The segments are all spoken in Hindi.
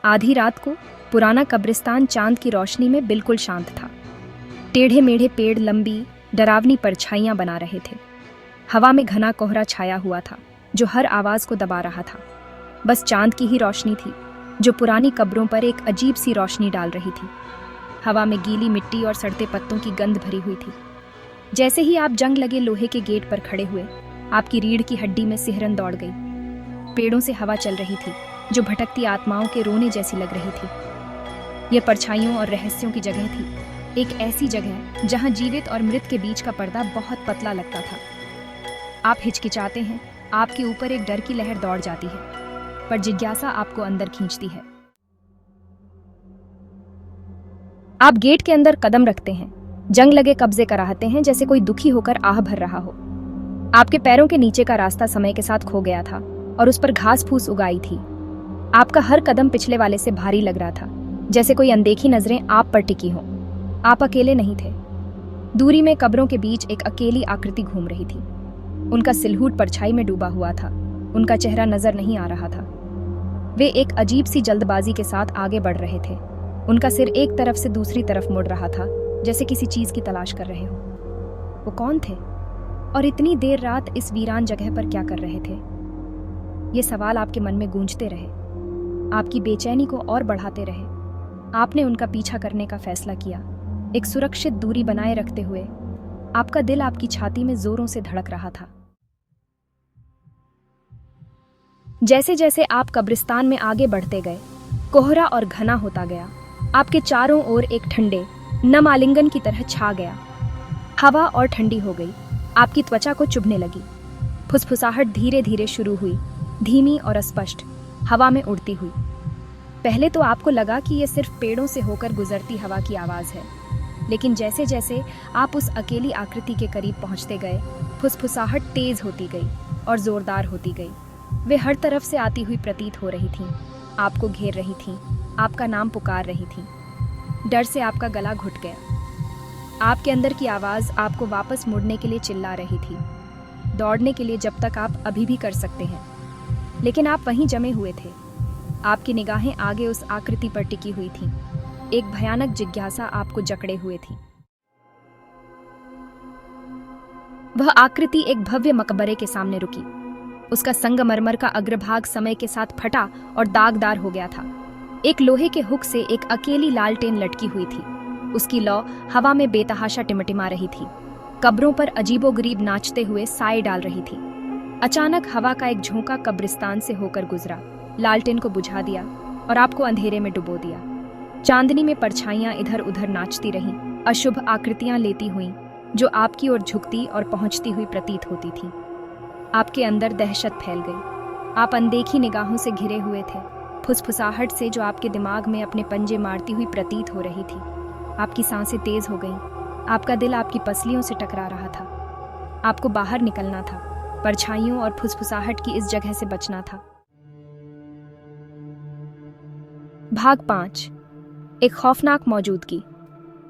आधी रात को पुराना कब्रिस्तान चांद की रोशनी में बिल्कुल शांत था। टेढ़े मेढ़े पेड़ लंबी डरावनी परछाइयां बना रहे थे। हवा में घना कोहरा छाया हुआ था जो हर आवाज को दबा रहा था। बस चांद की ही रोशनी थी जो पुरानी कब्रों पर एक अजीब सी रोशनी डाल रही थी। हवा में गीली मिट्टी और सड़ते पत्तों की गंध भरी हुई थी। जैसे ही आप जंग लगे लोहे के गेट पर खड़े हुए, आपकी रीढ़ की हड्डी में सिहरन दौड़ गई। पेड़ों से हवा चल रही थी जो भटकती आत्माओं के रोने जैसी लग रही थी। यह परछाइयों और रहस्यों की जगह थी, एक ऐसी जगह जहां जीवित और मृत के बीच का पर्दा बहुत पतला लगता था। आप हिचकिचाते हैं, आपके ऊपर एक डर की लहर दौड़ जाती है, पर जिज्ञासा आपको अंदर खींचती है। आप गेट के अंदर कदम रखते हैं, जंग लगे कब्जे कराहते हैं जैसे कोई दुखी होकर आह भर रहा हो। आपके पैरों के नीचे का रास्ता समय के साथ खो गया था और उस पर घास फूस उगाई थी। आपका हर कदम पिछले वाले से भारी लग रहा था, जैसे कोई अनदेखी नजरें आप पर टिकी हों। आप अकेले नहीं थे। दूरी में कब्रों के बीच एक अकेली आकृति घूम रही थी। उनका सिलहूट परछाई में डूबा हुआ था। उनका चेहरा नजर नहीं आ रहा था। वे एक अजीब सी जल्दबाजी के साथ आगे बढ़ रहे थे। उनका सिर एक तरफ से दूसरी तरफ मुड़ रहा था, जैसे किसी चीज की तलाश कर रहे हो। वो कौन थे और इतनी देर रात इस वीरान जगह पर क्या कर रहे थे? ये सवाल आपके मन में गूंजते रहे, आपकी बेचैनी को और बढ़ाते रहे। आपने उनका पीछा करने का फैसला किया, एक सुरक्षित दूरी बनाए रखते हुए। आपका दिल आपकी छाती में जोरों से धड़क रहा था। जैसे जैसे आप कब्रिस्तान में आगे बढ़ते गए, कोहरा और घना होता गया। आपके चारों ओर एक ठंडे नम आलिंगन की तरह छा गया। हवा और ठंडी हो गई, आपकी त्वचा को चुभने लगी। फुसफुसाहट धीरे धीरे शुरू हुई, धीमी और अस्पष्ट, हवा में उड़ती हुई। पहले तो आपको लगा कि यह सिर्फ पेड़ों से होकर गुजरती हवा की आवाज है, लेकिन जैसे जैसे आप उस अकेली आकृति के करीब पहुंचते गए, फुसफुसाहट तेज होती गई और जोरदार होती गई। वे हर तरफ से आती हुई प्रतीत हो रही थीं, आपको घेर रही थीं, आपका नाम पुकार रही थीं। डर से आपका गला घुट गया। आपके अंदर की आवाज आपको वापस मुड़ने के लिए चिल्ला रही थी, दौड़ने के लिए जब तक आप अभी भी कर सकते हैं। लेकिन आप वहीं जमे हुए थे। आपकी निगाहें आगे उस आकृति पर टिकी हुई थीं। एक भयानक जिज्ञासा आपको जकड़े हुए थी। वह आकृति एक भव्य मकबरे के सामने रुकी। उसका संगमरमर का अग्रभाग समय के साथ फटा और दागदार हो गया था। एक लोहे के हुक से एक अकेली लालटेन लटकी हुई थी। उसकी लौ हवा में बेतहाशा टिमटिमा रही थी, कब्रों पर अजीबोगरीब नाचते हुए साए डाल रही थी। अचानक हवा का एक झोंका कब्रिस्तान से होकर गुजरा, लालटेन को बुझा दिया और आपको अंधेरे में डुबो दिया। चांदनी में परछाइयां इधर उधर नाचती रहीं, अशुभ आकृतियां लेती हुईं, जो आपकी ओर झुकती और पहुंचती हुई प्रतीत होती थीं। आपके अंदर दहशत फैल गई। आप अनदेखी निगाहों से घिरे हुए थे, फुसफुसाहट से जो आपके दिमाग में अपने पंजे मारती हुई प्रतीत हो रही थी। आपकी सांसें तेज हो गईं, आपका दिल आपकी पसलियों से टकरा रहा था। आपको बाहर निकलना था, परछाइयों और फुसफुसाहट की इस जगह से बचना था। भाग 5। एक खौफनाक मौजूदगी।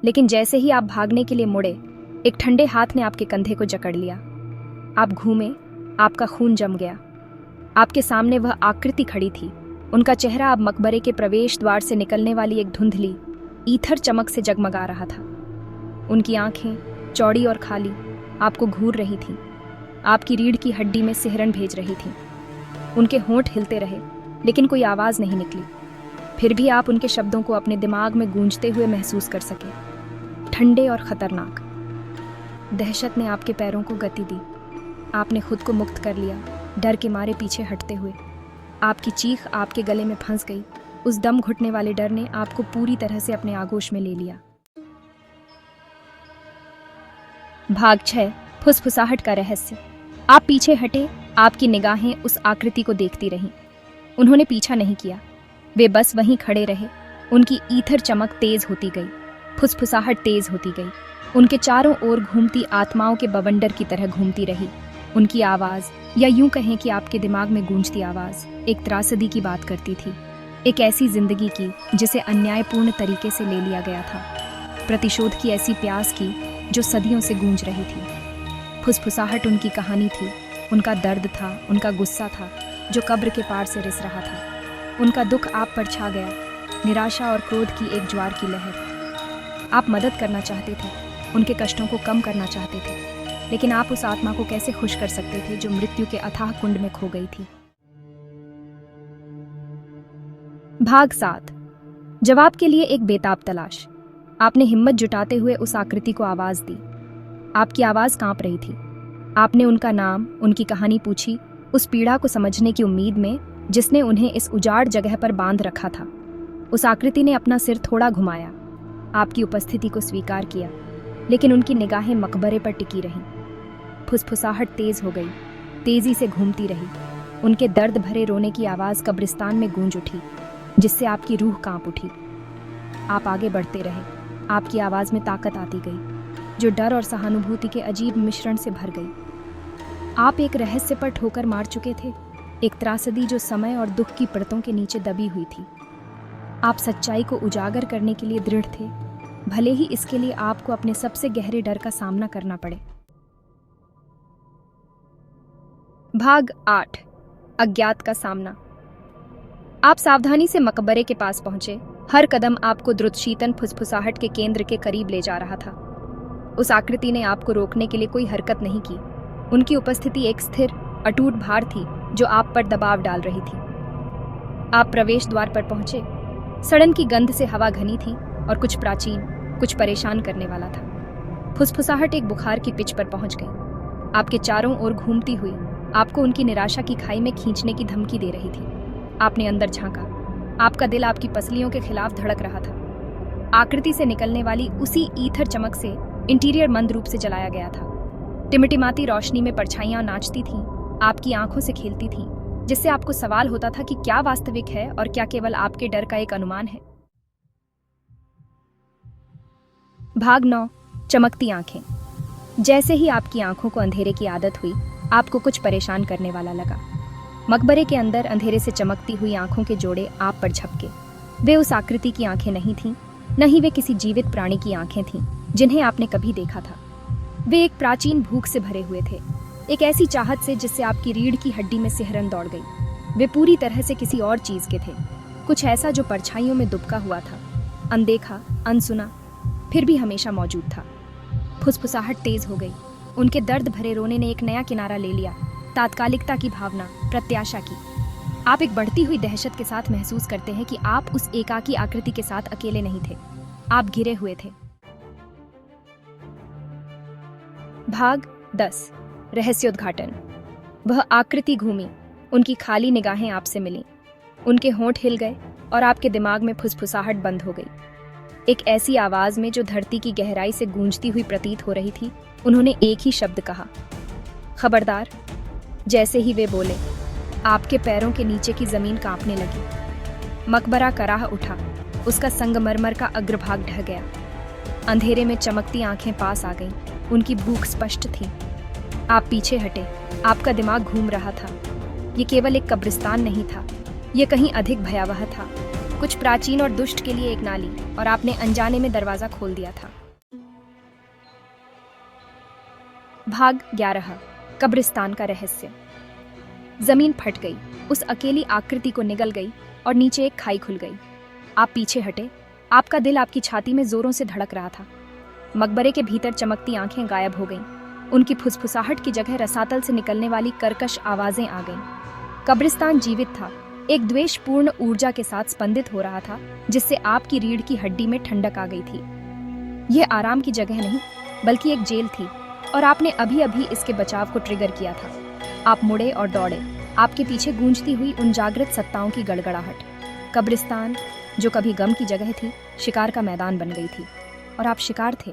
लेकिन जैसे ही आप भागने के लिए मुड़े, एक ठंडे हाथ ने आपके कंधे को जकड़ लिया। आप घूमे, आपका खून जम गया। आपके सामने वह आकृति खड़ी थी। उनका चेहरा अब मकबरे के प्रवेश द्वार से निकलने वाली एक धुंधली ईथर चमक से जगमगा रहा था। उनकी आंखें चौड़ी और खाली आपको घूर रही थीं, आपकी रीढ़ की हड्डी में सिहरन भेज रही थीं। उनके होंठ हिलते रहे, लेकिन कोई आवाज नहीं निकली। फिर भी आप उनके शब्दों को अपने दिमाग में गूंजते हुए महसूस कर सके, ठंडे और खतरनाक। दहशत ने आपके पैरों को गति दी। आपने खुद को मुक्त कर लिया, डर के मारे पीछे हटते हुए। आपकी चीख आपके गले में फंस गई। उस दम घुटने वाले डर ने आपको पूरी तरह से अपने आगोश में ले लिया। भाग 6। फुसफुसाहट का रहस्य। आप पीछे हटे, आपकी निगाहें उस आकृति को देखती रहीं। उन्होंने पीछा नहीं किया, वे बस वहीं खड़े रहे। उनकी ईथर चमक तेज होती गई, फुसफुसाहट तेज होती गई। उनके चारों ओर घूमती आत्माओं के बवंडर की तरह घूमती रही। उनकी आवाज, या यूं कहें कि आपके दिमाग में गूंजती आवाज, एक त्रासदी की बात करती थी, एक ऐसी जिंदगी की जिसे अन्यायपूर्ण तरीके से ले लिया गया था, प्रतिशोध की ऐसी प्यास की जो सदियों से गूंज रही थी। फुसफुसाहट उनकी कहानी थी, उनका दर्द था, उनका गुस्सा था जो कब्र के पार से रिस रहा था। उनका दुख आप पर छा गया, निराशा और क्रोध की एक ज्वार की लहर। आप मदद करना चाहते थे, उनके कष्टों को कम करना चाहते थे, लेकिन आप उस आत्मा को कैसे खुश कर सकते थे जो मृत्यु के अथाह कुंड में खो गई थी। भाग 7। जवाब के लिए एक बेताब तलाश। आपने हिम्मत जुटाते हुए उस आकृति को आवाज दी। आपकी आवाज कांप रही थी। आपने उनका नाम, उनकी कहानी पूछी, उस पीड़ा को समझने की उम्मीद में जिसने उन्हें इस उजाड़ जगह पर बांध रखा था। उस आकृति ने अपना सिर थोड़ा घुमाया, आपकी उपस्थिति को स्वीकार किया, लेकिन उनकी निगाहें मकबरे पर टिकी रहीं। फुसफुसाहट तेज हो गई, तेजी से घूमती रही। उनके दर्द भरे रोने की आवाज कब्रिस्तान में गूंज उठी, जिससे आपकी रूह कांप उठी। आप आगे बढ़ते रहे, आपकी आवाज में ताकत आती गई, जो डर और सहानुभूति के अजीब मिश्रण से भर गई। आप एक रहस्य पर ठोकर मार चुके थे, एक त्रासदी जो समय और दुख की परतों के नीचे दबी हुई थी। आप सच्चाई को उजागर करने के लिए दृढ़ थे, भले ही इसके लिए आपको अपने सबसे गहरे डर का सामना करना पड़े। भाग 8। अज्ञात का सामना। आप सावधानी से मकबरे के पास पहुंचे। हर कदम आपको द्रुतशीतन फुसफुसाहट के केंद्र के करीब ले जा रहा था। उस आकृति ने आपको रोकने के लिए कोई हरकत नहीं की। उनकी उपस्थिति एक स्थिर, अटूट भार थी जो आप पर दबाव डाल रही थी। आप प्रवेश द्वार पर पहुंचे। सड़न की गंध से हवा घनी थी और कुछ प्राचीन, कुछ परेशान करने वाला था। फुसफुसाहट एक बुखार की पिच पर पहुंच गई। आपके चारों ओर घूमती हुई आपको उनकी निराशा की खाई में खींचने की धमकी दे रही थी। आपने अंदर झांका। आपका दिल आपकी पसलियों के खिलाफ धड़क रहा था। आकृति से निकलने वाली उसी ईथर चमक से इंटीरियर मंद रूप से जलाया गया था। टिमटिमाती रोशनी में परछाइयां नाचती थीं, आपकी आंखों से खेलती थीं, जिससे आपको सवाल होता था कि क्या वास्तविक है और क्या केवल आपके डर का एक अनुमान है। भाग 9। चमकती आंखें। जैसे ही आपकी आंखों को अंधेरे की आदत हुई, आपको कुछ परेशान करने वाला लगा। मकबरे के अंदर अंधेरे से चमकती हुई आंखों के जोड़े आप पर झपके। वे उस आकृति की आंखें नहीं थीं, न ही वे किसी जीवित प्राणी की आंखें थीं जिन्हें आपने कभी देखा था। वे एक प्राचीन भूख से भरे हुए थे, एक ऐसी चाहत से जिससे आपकी रीढ़ की हड्डी में सिहरन दौड़ गई। वे पूरी तरह से किसी और चीज के थे, कुछ ऐसा जो परछाइयों में दुबका हुआ था, अनदेखा, अनसुना, फिर भी हमेशा मौजूद था। फुसफुसाहट तेज हो गई। उनके दर्द भरे रोने ने एक नया किनारा ले लिया, तात्कालिकता की भावना, प्रत्याशा की। आप एक बढ़ती हुई दहशत के साथ महसूस करते हैं कि आप उस एकाकी आकृति के साथ अकेले नहीं थे, आप घिरे हुए थे। भाग 10। रहस्योद्घाटन। वह आकृति घूमी, उनकी खाली निगाहें आपसे मिलीं। उनके होंठ हिल गए और आपके दिमाग में फुसफुसाहट बंद हो गई। एक ऐसी आवाज में जो धरती की गहराई से गूंजती हुई प्रतीत हो रही थी, उन्होंने एक ही शब्द कहा, खबरदार। जैसे ही वे बोले, आपके पैरों के नीचे की जमीन कांपने लगी। मकबरा कराह उठा, उसका संगमरमर का अग्रभाग ढह गया। अंधेरे में चमकती आंखें पास आ गईं, उनकी भूख स्पष्ट थी। आप पीछे हटे, आपका दिमाग घूम रहा था। ये केवल एक कब्रिस्तान नहीं था, ये कहीं अधिक भयावह था, कुछ प्राचीन और दुष्ट के लिए एक नाली, और आपने अनजाने में दरवाजा खोल दिया था। भाग 11। कब्रिस्तान का रहस्य। जमीन फट गई, उस अकेली आकृति को निगल गई और नीचे एक खाई खुल गई। आप पीछे हटे, आपका दिल आपकी छाती में जोरों से धड़क रहा था। मकबरे के भीतर चमकती आंखें गायब हो गईं। उनकी फुसफुसाहट की जगह रसातल से निकलने वाली कर्कश आवाजें आ गईं। कब्रिस्तान जीवित था, एक द्वेषपूर्ण ऊर्जा के साथ स्पंदित हो रहा था, जिससे आपकी रीढ़ की हड्डी में ठंडक आ गई थी। यह आराम की जगह नहीं, बल्कि एक जेल थी, और आपने अभी अभी इसके बचाव को ट्रिगर किया था। आप मुड़े और दौड़े, आपके पीछे गूंजती हुई उन जागृत सत्ताओं की गड़गड़ाहट। कब्रिस्तान, जो कभी गम की जगह थी, शिकार का मैदान बन गई थी, और आप शिकार थे।